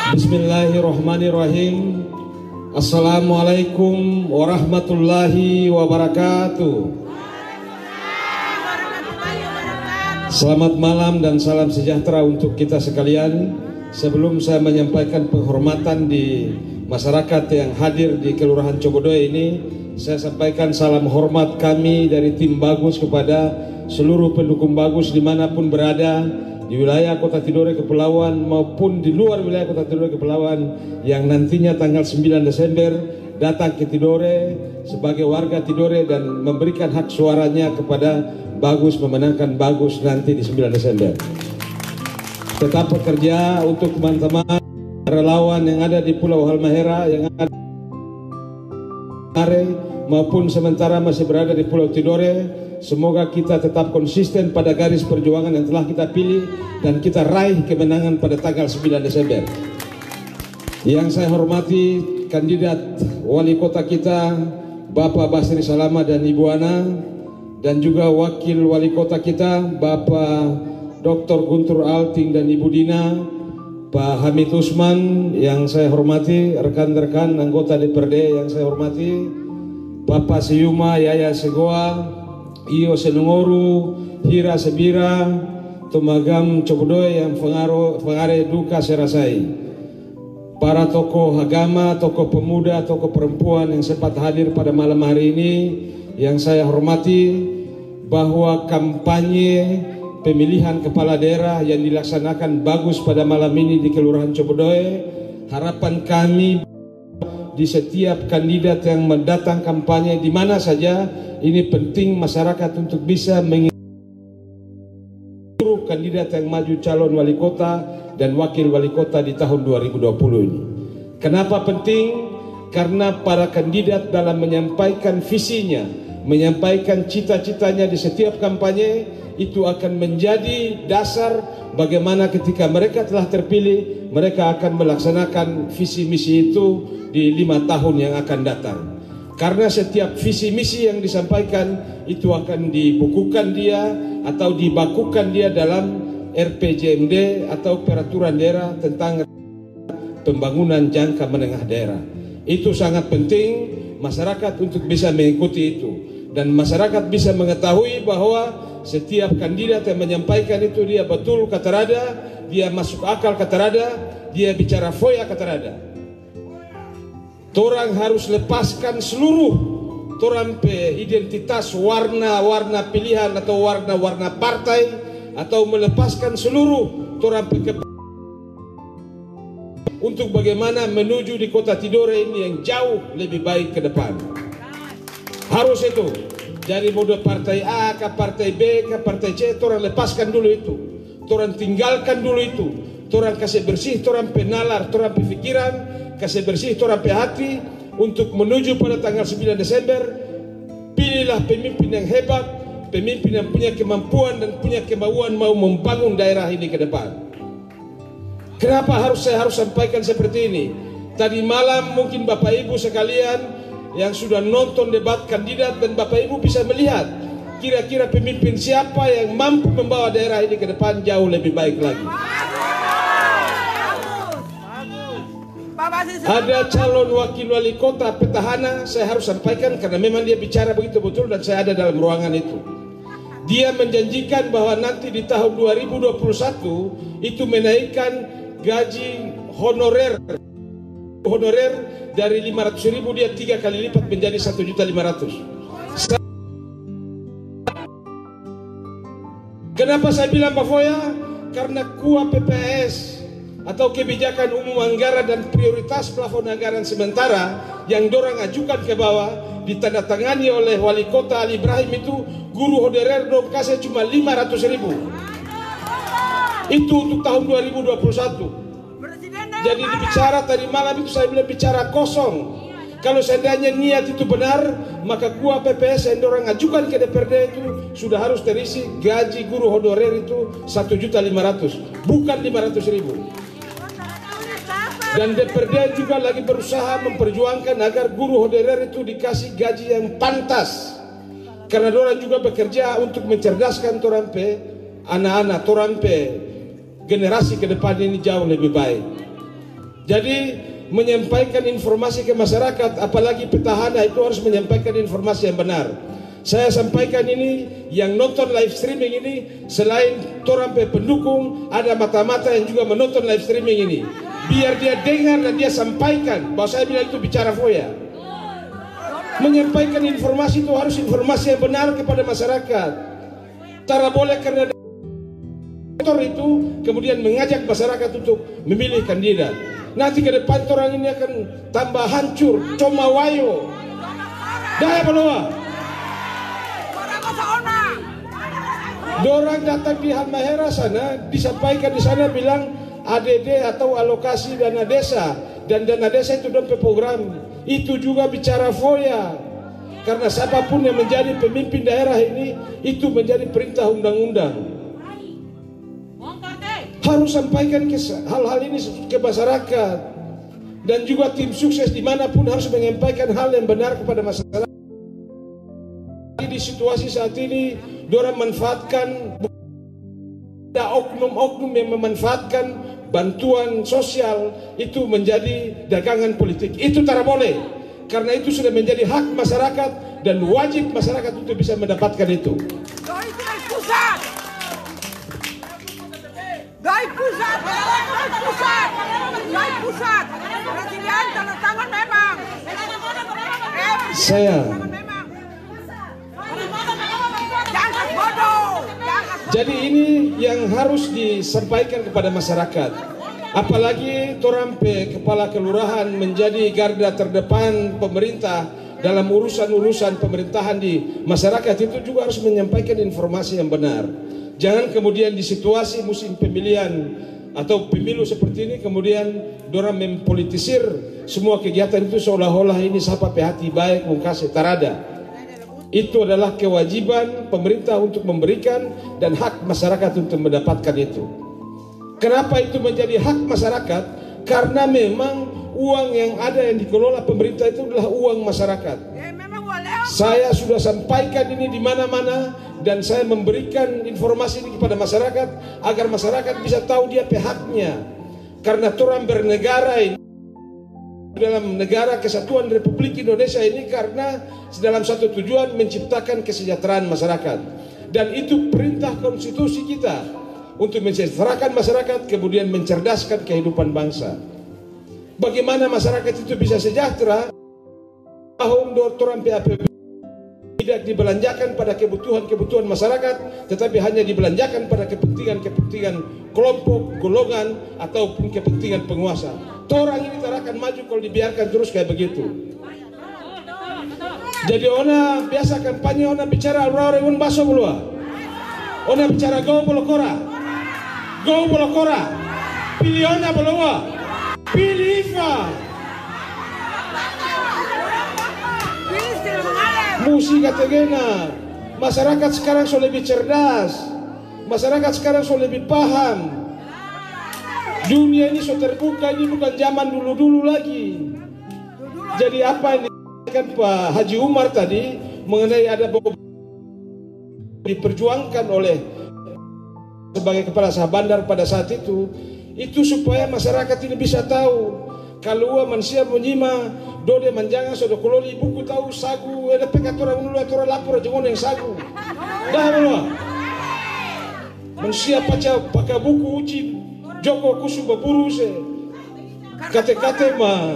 Bismillahirrahmanirrahim. Assalamualaikum warahmatullahi wabarakatuh. Selamat malam dan salam sejahtera untuk kita sekalian. Sebelum saya menyampaikan penghormatan di masyarakat yang hadir di Kelurahan Cogodoy ini, saya sampaikan salam hormat kami dari tim Bagus kepada seluruh pendukung Bagus dimanapun berada, di wilayah Kota Tidore Kepulauan maupun di luar wilayah Kota Tidore Kepulauan, yang nantinya tanggal 9 Desember datang ke Tidore sebagai warga Tidore dan memberikan hak suaranya kepada Bagus, memenangkan Bagus nanti di 9 Desember. Tetap bekerja untuk teman-teman relawan yang ada di Pulau Halmahera, yang ada maupun sementara masih berada di Pulau Tidore. Semoga kita tetap konsisten pada garis perjuangan yang telah kita pilih dan kita raih kemenangan pada tanggal 9 Desember. Yang saya hormati kandidat wali kota kita Bapak Basri Salama dan Ibu Ana, dan juga wakil wali kota kita Bapak Dr. Guntur Alting dan Ibu Dina, Pak Hamid Usman yang saya hormati, rekan-rekan anggota DPRD yang saya hormati, Bapak Siyuma Yaya Segoa, Iyo Senungoru, Hira Sebira, Tumagam Cogodoy yang Fengare Duka Serasai, para tokoh agama, tokoh pemuda, tokoh perempuan yang sempat hadir pada malam hari ini, yang saya hormati, bahwa kampanye pemilihan kepala daerah yang dilaksanakan Bagus pada malam ini di Kelurahan Cogodoy, harapan kami di setiap kandidat yang mendatang kampanye di mana saja, ini penting masyarakat untuk bisa mengikuti kandidat yang maju calon wali kota dan wakil wali kota di tahun 2020 ini. Kenapa penting? Karena para kandidat dalam menyampaikan visinya, menyampaikan cita-citanya di setiap kampanye, itu akan menjadi dasar bagaimana ketika mereka telah terpilih, mereka akan melaksanakan visi misi itu di 5 tahun yang akan datang. Karena setiap visi misi yang disampaikan itu akan dibukukan dia atau dibakukan dia dalam RPJMD atau peraturan daerah tentang pembangunan jangka menengah daerah. Itu sangat penting masyarakat untuk bisa mengikuti itu, dan masyarakat bisa mengetahui bahwa setiap kandidat yang menyampaikan itu dia betul kata rada, dia masuk akal kata rada, dia bicara foya kata rada. Torang harus lepaskan seluruh torang pe identitas warna-warna pilihan atau warna-warna partai, atau melepaskan seluruh torang pe untuk bagaimana menuju di Kota Tidore ini yang jauh lebih baik ke depan. Harus itu. Dari mode partai A ke partai B ke partai C, torang lepaskan dulu itu. Torang tinggalkan dulu itu. Torang kasih bersih torang pe nalar, torang pe pikiran, kasih bersih torang pe hati untuk menuju pada tanggal 9 Desember. Pilihlah pemimpin yang hebat, pemimpin yang punya kemampuan dan punya kemauan mau membangun daerah ini ke depan. Kenapa saya harus sampaikan seperti ini? Tadi malam mungkin Bapak Ibu sekalian yang sudah nonton debat kandidat, dan Bapak Ibu bisa melihat kira-kira pemimpin siapa yang mampu membawa daerah ini ke depan jauh lebih baik lagi. Ada calon wakil wali kota petahana, saya harus sampaikan karena memang dia bicara begitu betul dan saya ada dalam ruangan itu. Dia menjanjikan bahwa nanti di tahun 2021 itu menaikkan gaji honorer dari 500.000 dia 3 kali lipat menjadi 1.500.000. Kenapa saya bilang Pak Foya? Karena KUA PPS atau kebijakan umum anggaran dan prioritas plafon anggaran sementara yang dorang ajukan ke bawah ditandatangani oleh wali kota Ali Ibrahim itu, guru honorer dong kasih cuma 500.000. Itu untuk tahun 2021. Jadi dibicara tadi malam itu saya bilang bicara kosong. Kalau seandainya niat itu benar, maka KUA PPS yang orang ajukan ke DPRD itu sudah harus terisi gaji guru honorer itu 1.500.000, bukan 500.000. Dan DPRD juga lagi berusaha memperjuangkan agar guru honorer itu dikasih gaji yang pantas, karena orang juga bekerja untuk mencerdaskan torampe anak-anak, torampe generasi ke depan ini jauh lebih baik. Jadi menyampaikan informasi ke masyarakat, apalagi petahana, itu harus menyampaikan informasi yang benar. Saya sampaikan ini, yang nonton live streaming ini, selain orang pendukung, ada mata-mata yang juga menonton live streaming ini. Biar dia dengar dan dia sampaikan bahwa saya bilang itu bicara foya. Menyampaikan informasi itu harus informasi yang benar kepada masyarakat. Tak boleh karena itu kemudian mengajak masyarakat untuk memilih kandidat. Nanti ke depan orang ini akan tambah hancur, coma wayo. Dah baloa. Dorang datang di Halmahera sana, disampaikan di sana bilang ADD atau alokasi dana desa, dan dana desa itu dalam program. Itu juga bicara foya. Karena siapapun yang menjadi pemimpin daerah ini, itu menjadi perintah undang-undang. Harus sampaikan hal-hal ini ke masyarakat. Dan juga tim sukses dimanapun harus menyampaikan hal yang benar kepada masyarakat. Di situasi saat ini, dorang manfaatkan, ada oknum-oknum yang memanfaatkan bantuan sosial itu menjadi dagangan politik. Itu tak boleh, karena itu sudah menjadi hak masyarakat dan wajib masyarakat untuk bisa mendapatkan itu. Dari pusat, dari pusat, dari pusat, presiden tanda tangan memang. Jangan bodoh. Jadi ini yang harus disampaikan kepada masyarakat. Apalagi Torampe kepala kelurahan menjadi garda terdepan pemerintah dalam urusan-urusan pemerintahan di masyarakat, itu juga harus menyampaikan informasi yang benar. Jangan kemudian di situasi musim pemilihan atau pemilu seperti ini kemudian dorang mempolitisir semua kegiatan itu seolah-olah ini siapa hati baik mengkasih tarada. Itu adalah kewajiban pemerintah untuk memberikan dan hak masyarakat untuk mendapatkan itu. Kenapa itu menjadi hak masyarakat? Karena memang uang yang ada yang dikelola pemerintah itu adalah uang masyarakat. Saya sudah sampaikan ini di mana-mana dan saya memberikan informasi ini kepada masyarakat agar masyarakat bisa tahu dia haknya. Karena orang bernegara ini dalam negara kesatuan Republik Indonesia ini karena dalam satu tujuan menciptakan kesejahteraan masyarakat, dan itu perintah konstitusi kita untuk mensejahterakan masyarakat kemudian mencerdaskan kehidupan bangsa. Bagaimana masyarakat itu bisa sejahtera? Tahun orang PAPB tidak dibelanjakan pada kebutuhan-kebutuhan masyarakat, tetapi hanya dibelanjakan pada kepentingan-kepentingan kelompok, golongan, ataupun kepentingan penguasa. Orang ini tak akan maju kalau dibiarkan terus kayak begitu. Jadi ona biasa kampanye, ona bicara orang un baso belua. Ona bicara go bolokora. Go bolokora. Pilih ona belua. Pilih Ifa. Musi kategena. Masyarakat sekarang sudah lebih cerdas. Masyarakat sekarang sudah lebih paham. Dunia ini sudah terbuka, ini bukan zaman dulu-dulu lagi. Jadi apa yang dikatakan Pak Haji Umar tadi mengenai ada diperjuangkan oleh sebagai kepala sah bandar pada saat itu supaya masyarakat ini bisa tahu kalau manusia menyima dode manjangan sudah koloni buku tahu sagu ada pekatora menulu atora lapor jangan yang sagu dah belum manusia pakai buku uji Joko kusu baburu se kate-kate ma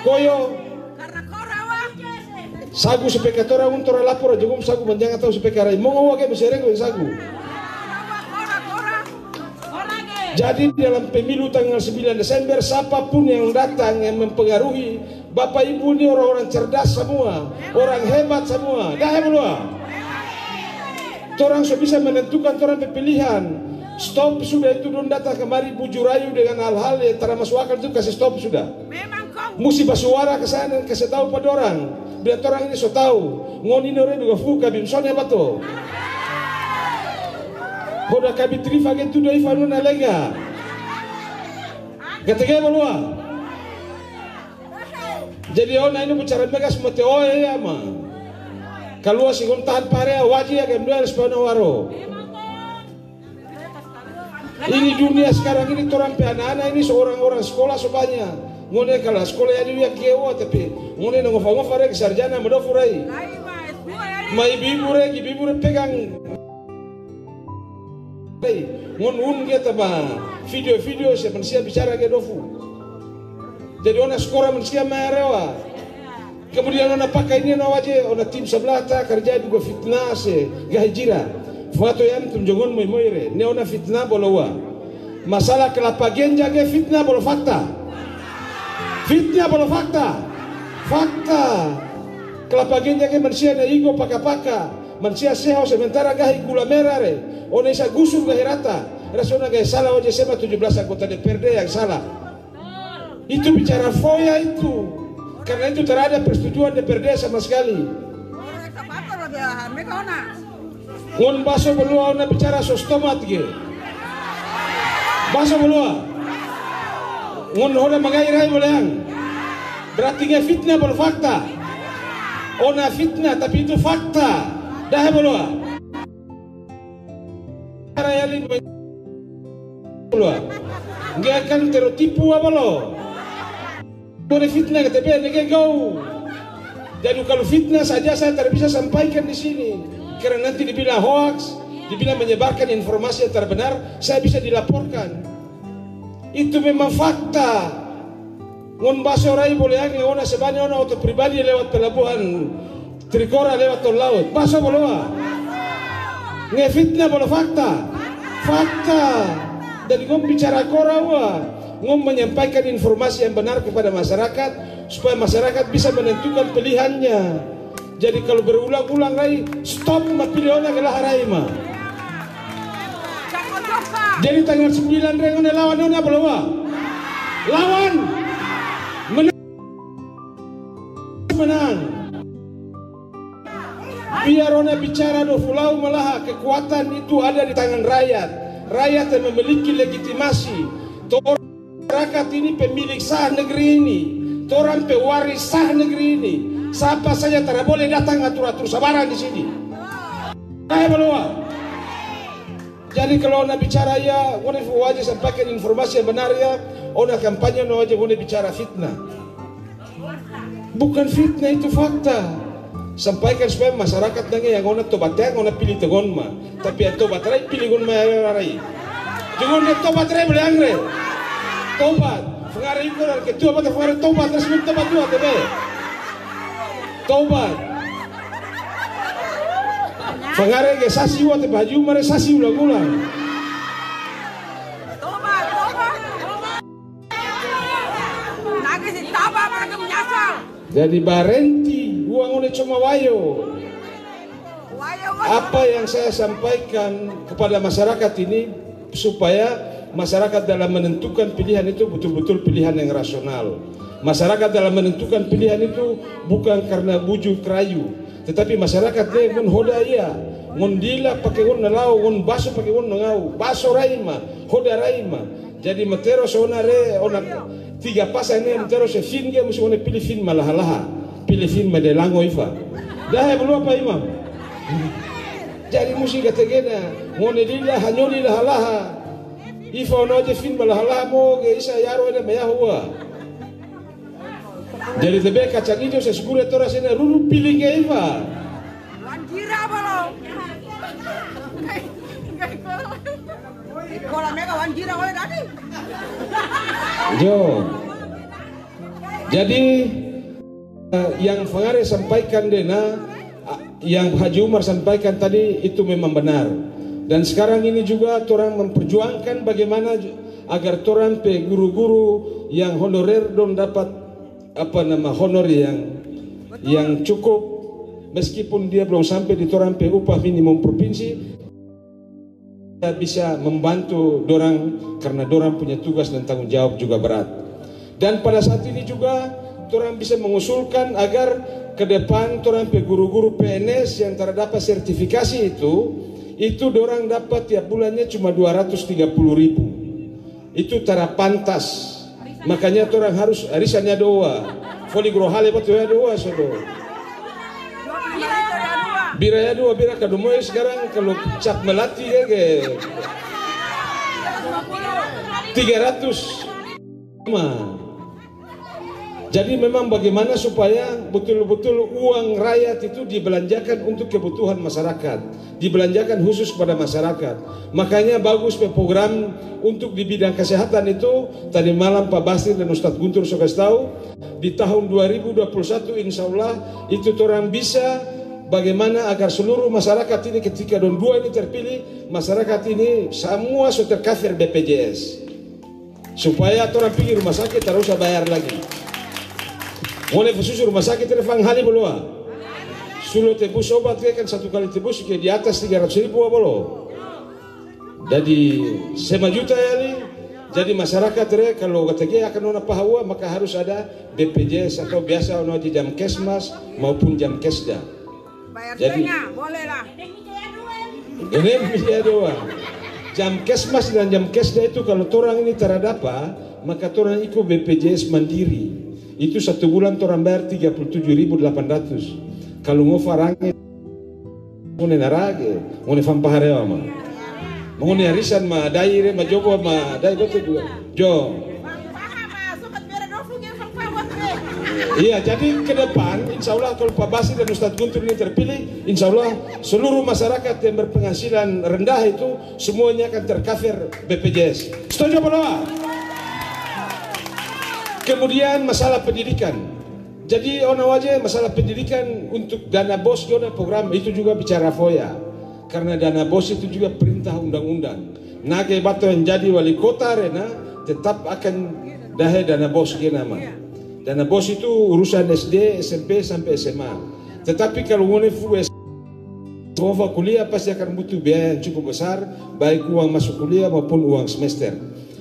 koyo sagu sepekatora untora lapor jangan sagu manjangan tahu sepekara mau ngawake besereng sagu. Jadi dalam pemilu tanggal 9 Desember siapapun yang datang yang mempengaruhi Bapak Ibu ini orang-orang cerdas semua, orang hebat semua. Dah belum? Orang sudah bisa menentukan orang pilihan. Stop sudah itu don datang kemari bujur rayu dengan hal-hal yang tak masuk akal itu kasih stop sudah. Mesti bersuara ke sana kasih tahu pada orang. Biar orang ini so tahu. Ngoni orang juga fuka bimsonnya betul. Boda kabitri fagen tu doi fanu na lega. Katanya balua. Jadi ona ini bicara megas mate oe ya ma. Kalau si tahan pare wajib ya gemdo harus pano waro. Ini dunia sekarang ini orang pe anak-anak ini seorang orang sekolah supaya ngone kalau sekolah ya dia kewa tapi ngone ngofa-ngofa rek sarjana medofurai. Mai ibu rek pegang ngun kita ba video-video manusia bicara ke dofu. Jadi ona sekolah manusia marewa. Kemudian ona pakai ini ona waje ona tim sebelah ta kerja juga fitnah se gahijira. Foto yang tunjongon moire ne ona fitnah bolowa. Masalah kelapa genja ke fitnah bolo fakta. Fitnah bolo fakta. Fakta. Kelapa genja ke manusia na igo paka-paka. Manusia seho sementara gahi gula merah re. Ona isa gusur gahi rata. Rasona gahi salah waje sema 17 anggota DPRD yang salah. Itu bicara foya itu. Karena itu terhadap persetujuan DPRD sama sekali. Ngon baso belua ona bicara sostomat ge. Baso belua. Ngon hoda magairai boleang. Berarti nge fitnah bol fakta. Ona fitnah tapi itu fakta. Dah belua. Rayali belua. Nggak akan terotipu apa lo. Boleh fitnah ke TP nege go. Jadi kalau fitnah saja saya tidak bisa sampaikan di sini. Karena nanti dibilang hoax, dibilang menyebarkan informasi yang terbenar, saya bisa dilaporkan. Itu memang fakta. Ngon baso rai boleh angin ona sebanyak ona auto pribadi lewat pelabuhan Trikora lewat tol laut. Baso boleh. Nge fitnah boleh fakta. Fakta. Dan ngom bicara korawa, ngom menyampaikan informasi yang benar kepada masyarakat supaya masyarakat bisa menentukan pilihannya. Jadi kalau berulang-ulang lagi, stop pilih orang ke laharai mah. Jadi tanggal 9 rengon lawan ona belawa. Lawan menang. Biar ona bicara do fulau malah kekuatan itu ada di tangan rakyat. Rakyat yang memiliki legitimasi. Masyarakat ini pemilik sah negeri ini. Orang pewaris sah negeri ini. Siapa saja tidak boleh datang atur-atur sabaran di sini. Saya belum. Jadi kalau ona bicara ya, ona wajib sampaikan informasi yang benar ya. Ona kampanye ona wajib ona bicara fitnah. Bukan fitnah itu fakta. Sampaikan supaya masyarakat yang ona tobat yang ona pilih tegon ma. Tapi yang tobat rai pilih gon ma rai. Jangan dia tobat rai boleh angre. Tobat. Pengarah itu dan ketua pada pengarah tobat resmi tobat dua tebe. Tobat. Pengarah ke sasi wa tebe haju mare sasi ulang-ulang. Tobat. Lagi si taba mereka menyasar. Jadi barenti uang oleh cuma wayo. Apa yang saya sampaikan kepada masyarakat ini supaya masyarakat dalam menentukan pilihan itu betul-betul pilihan yang rasional. Masyarakat dalam menentukan pilihan itu bukan karena bujuk rayu, tetapi masyarakat dia ngon hoda iya, ngon dila pakai ngon nalau, ngon baso pakai ngon ngau, baso raima, hoda raima. Jadi matero sona re ona tiga pasang ini matero se fin dia mesti ona pilih fin malaha, pilih fin medelango ifa. Dah belum apa imam? Jadi mesti kategena ngon dila hanyoli laha. Ifa ono je fin malaha mo ge isa yaro ene mayahua. Jadi tebe kacang hijau sesegure tora sini rulu pilih ke Iva. Wanjira balo. Kalau mereka wanjira oleh tadi. Jo. Jadi yang Fangare sampaikan Dena, yang Haji Umar sampaikan tadi itu memang benar. Dan sekarang ini juga orang memperjuangkan bagaimana agar orang pe guru-guru yang honorer don dapat honor yang cukup meskipun dia belum sampai di orang pe upah minimum provinsi, dia bisa membantu dorang karena dorang punya tugas dan tanggung jawab juga berat. Dan pada saat ini juga orang bisa mengusulkan agar ke depan orang pe guru-guru PNS yang terdapat sertifikasi itu dorang dapat tiap bulannya cuma 230.000. Itu tara pantas. Makanya orang harus arisannya doa. Foli grohale betul ya doa sodo. Biraya doa bira kadumoy sekarang kalau cap melati ya ke. 300. Jadi memang bagaimana supaya betul-betul uang rakyat itu dibelanjakan untuk kebutuhan masyarakat, dibelanjakan khusus pada masyarakat. Makanya bagus program untuk di bidang kesehatan itu. Tadi malam Pak Basir dan Ustadz Guntur sudah kasih tahu, di tahun 2021 insya Allah itu orang bisa bagaimana agar seluruh masyarakat ini ketika Don 2 ini terpilih, masyarakat ini semua sudah tercover BPJS, supaya orang pergi rumah sakit tak usah bayar lagi. Mulai khusus rumah sakit telefon hali belum? Sulut tebus obat kan satu kali tebus ke di atas 300.000 bolo. Jadi 5 juta ya nih. Jadi masyarakat kalau katanya akan nona pahawa maka harus ada BPJS atau biasa nona di jam kesmas maupun jam kesda. Jadi boleh lah. Ini bisa doang. Jam kesmas dan jam kesda itu kalau orang ini terdapat maka orang ikut BPJS mandiri. Itu 1 bulan orang bayar 37.800. Kalau mau farangnya mau narage, mau fampaharewa mah. Mau arisan mah daire mah jogo mah dai betul jo. Iya, jadi ke depan insya Allah kalau Pak Basir dan Ustadz Guntur ini terpilih, insya Allah seluruh masyarakat yang berpenghasilan rendah itu semuanya akan tercover BPJS. Setuju belum? Kemudian masalah pendidikan. Jadi ona wajah masalah pendidikan untuk dana BOS dana program itu juga bicara FOIA. Karena dana BOS itu juga perintah undang-undang. Nage batu yang jadi wali kota rena tetap akan dahe dana BOS nama. Dana BOS itu urusan SD, SMP sampai SMA. Tetapi kalau ngone mau kuliah pasti akan butuh biaya yang cukup besar, baik uang masuk kuliah maupun uang semester.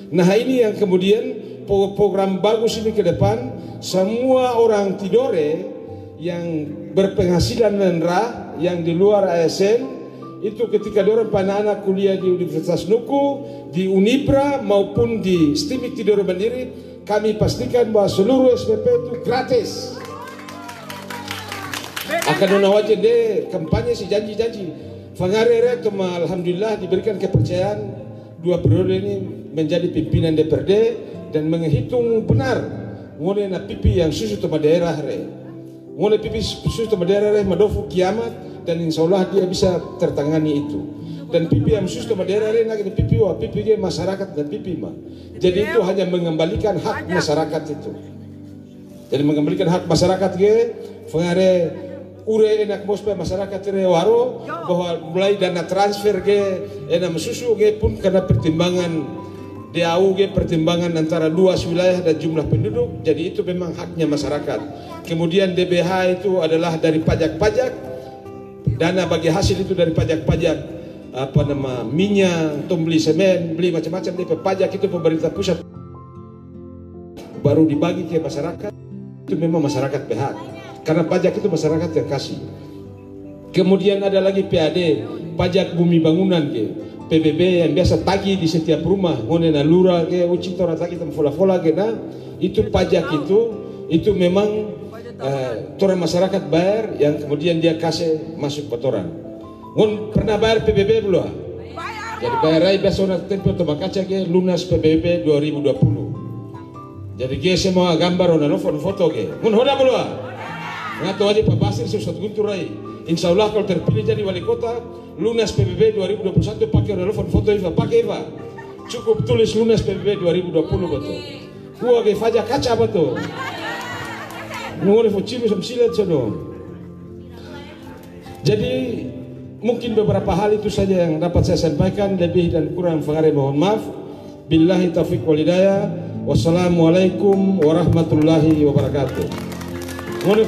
Nah ini yang kemudian program bagus ini ke depan, semua orang Tidore yang berpenghasilan rendah, yang di luar ASN, itu ketika dorong anak-anak kuliah di Universitas Nuku, di Unibra maupun di STIMIK Tidore Mandiri, kami pastikan bahwa seluruh SPP itu gratis. Akan nona wajah deh kampanye si janji-janji. Fangarere cuma alhamdulillah diberikan kepercayaan 2 periode ini menjadi pimpinan DPRD. Dan menghitung benar ngone na pipi yang susu tema daerah re, ngone pipi susu tema daerah re madofu kiamat, dan insya Allah dia bisa tertangani itu. Dan pipi yang susu tema daerah re nagi pipi wah pipi dia masyarakat dan pipi mah. Jadi itu hanya mengembalikan hak masyarakat itu. Jadi mengembalikan hak masyarakat ge, fengare ure enak mospe masyarakat re waro bahwa mulai dana transfer ge enak susu ge pun karena pertimbangan DAUG pertimbangan antara luas wilayah dan jumlah penduduk, jadi itu memang haknya masyarakat. Kemudian DBH itu adalah dari pajak-pajak, dana bagi hasil itu dari pajak-pajak minyak, atau beli semen, beli macam-macam dari pajak itu pemerintah pusat baru dibagi ke masyarakat. Itu memang masyarakat berhak karena pajak itu masyarakat yang kasih. Kemudian ada lagi PAD, pajak bumi bangunan ke. PBB yang biasa tagih di setiap rumah, ngone na lura ke uci tora tagih tem fola-fola ke na, itu pajak itu memang orang masyarakat bayar yang kemudian dia kasih masuk kotoran. Ngon pernah bayar PBB belum? Jadi bayar rai biasa nak tempo to makaca ke lunas PBB 2020. Jadi ge semua gambar ona no foto ke. Ngon hoda belum? Ngato aja Pak Basir Ustadz Guntur rai. Insya Allah kalau terpilih jadi wali kota, lunas PBB 2021 pakai telepon foto Iva, pakai Iva. Cukup tulis lunas PBB 2020 betul. Gua ke faja kaca betul. Nunggu focilu samsilat sono. Jadi mungkin beberapa hal itu saja yang dapat saya sampaikan, lebih dan kurang fangare mohon maaf. Billahi taufiq wal hidayah. Wassalamualaikum warahmatullahi wabarakatuh. Ngono